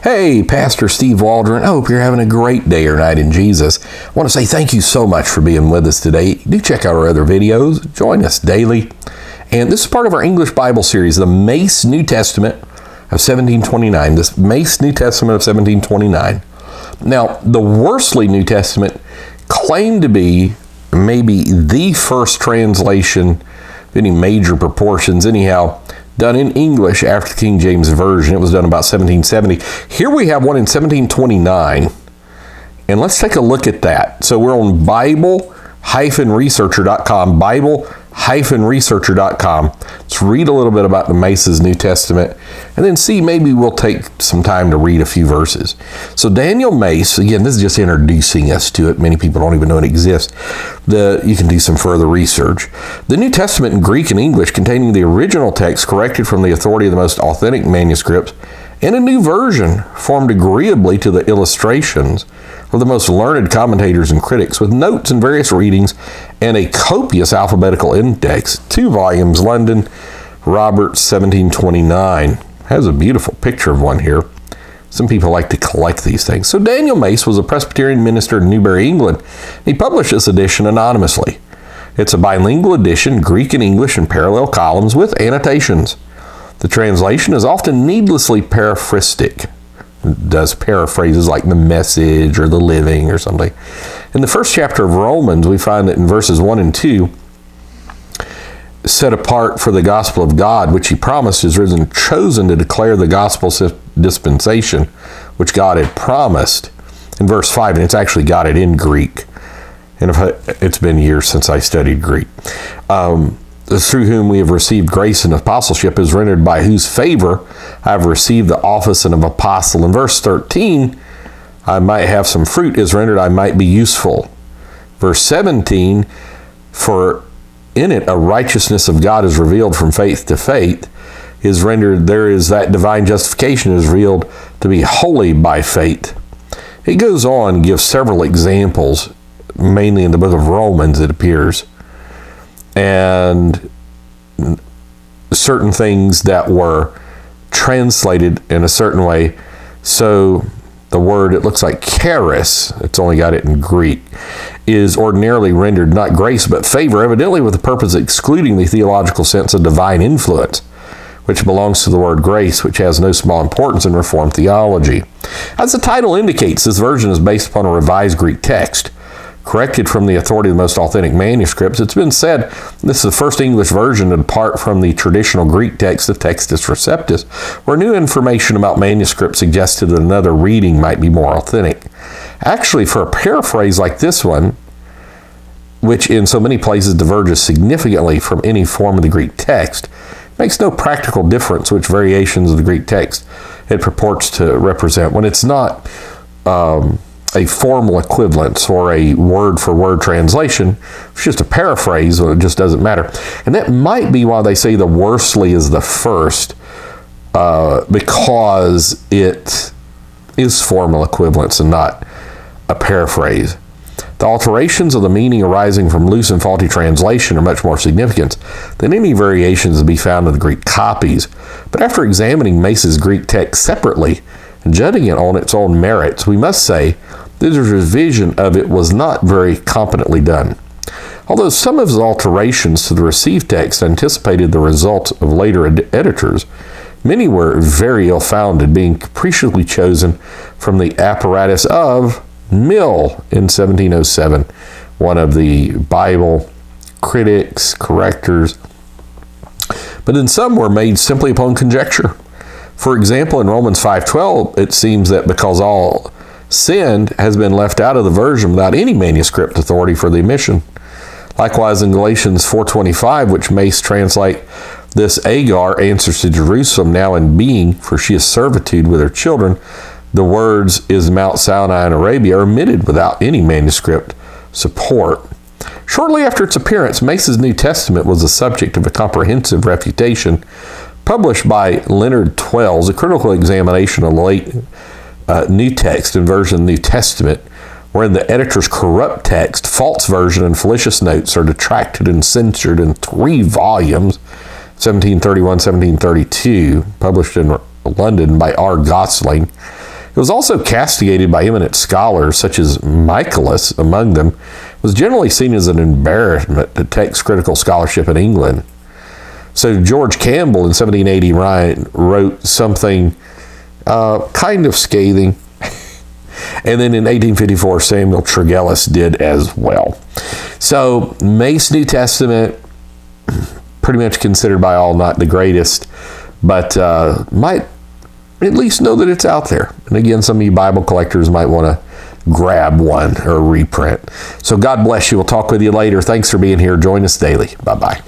Hey, Pastor Steve Waldron. I hope you're having a great day or night in Jesus. I want to say thank you so much for being with us today. Do check out our other videos. Join us daily. And this is part of our English Bible series, the Mace New Testament of 1729. This Mace New Testament of 1729. Now, the Worsley New Testament claimed to be maybe the first translation of any major proportions, anyhow, done in English after the King James Version. It was done about 1770. Here we have one in 1729, and let's take a look at that. So we're on Bible-researcher.com, Bible-researcher.com. Let's read a little bit about the Mace's New Testament, and then see, maybe we'll take some time to read a few verses. So Daniel Mace, again, this is just introducing us to it. Many people don't even know it exists. You can do some further research. The New Testament in Greek and English, containing the original text corrected from the authority of the most authentic manuscripts, and a new version formed agreeably to the illustrations of the most learned commentators and critics, with notes and various readings and a copious alphabetical index. 2 volumes, London, Roberts, 1729. Has a beautiful picture of one here. Some people like to collect these things. So Daniel Mace was a Presbyterian minister in Newbury, England. He published this edition anonymously. It's a bilingual edition, Greek and English, in parallel columns with annotations. The translation is often needlessly paraphrastic. It does paraphrases like the Message or the Living or something. In the first chapter of Romans, we find that in verses 1 and 2, set apart for the gospel of God, which he promised, is risen, chosen to declare the gospel dispensation, which God had promised. In verse 5, and it's actually got it in Greek. And it's been years since I studied Greek. Through whom we have received grace and apostleship, is rendered by whose favor I have received the office of apostle. In verse 13, I might have some fruit, is rendered I might be useful. Verse 17, for in it a righteousness of God is revealed from faith to faith, is rendered there is that divine justification is revealed to be holy by faith. It goes on, gives several examples, mainly in the book of Romans it appears, and certain things that were translated in a certain way. So the word, it looks like charis, it's only got it in Greek, is ordinarily rendered not grace but favor, evidently with the purpose of excluding the theological sense of divine influence, which belongs to the word grace, which has no small importance in Reformed theology. As the title indicates, this version is based upon a revised Greek text, corrected from the authority of the most authentic manuscripts. It's been said this is the first English version to depart from the traditional Greek text of Textus Receptus, where new information about manuscripts suggested that another reading might be more authentic. Actually, for a paraphrase like this one, which in so many places diverges significantly from any form of the Greek text, makes no practical difference which variations of the Greek text it purports to represent, when it's not a formal equivalence or a word-for-word translation. It's just a paraphrase, or it just doesn't matter. And that might be why they say the Worsley is the first, because it is formal equivalence and not a paraphrase. The alterations of the meaning arising from loose and faulty translation are much more significant than any variations to be found in the Greek copies. But after examining Mace's Greek text separately and judging it on its own merits, we must say that his revision of it was not very competently done. Although some of his alterations to the received text anticipated the results of later editors, many were very ill-founded, being capriciously chosen from the apparatus of Mill in 1707, one of the Bible critics, correctors. But then some were made simply upon conjecture. For example, in Romans 5:12, it seems that because all sinned has been left out of the version without any manuscript authority for the omission. Likewise, in Galatians 4:25, which Mace translate, this Agar answers to Jerusalem now in being, for she is servitude with her children, the words is Mount Sinai in Arabia are omitted without any manuscript support. Shortly after its appearance, Mace's New Testament was the subject of a comprehensive refutation published by Leonard Twells, a critical examination of the late New Text and version New Testament, wherein the editor's corrupt text, false version, and fallacious notes are detracted and censored in 3 volumes, 1731, 1732, published in London by R. Gosling. It was also castigated by eminent scholars, such as Michaelis among them. It was generally seen as an embarrassment to text critical scholarship in England. So George Campbell in 1780 wrote something kind of scathing. And then in 1854, Samuel Tregelles did as well. So Mace New Testament, pretty much considered by all not the greatest, but might at least know that it's out there. And again, some of you Bible collectors might want to grab one or reprint. So God bless you. We'll talk with you later. Thanks for being here. Join us daily. Bye-bye.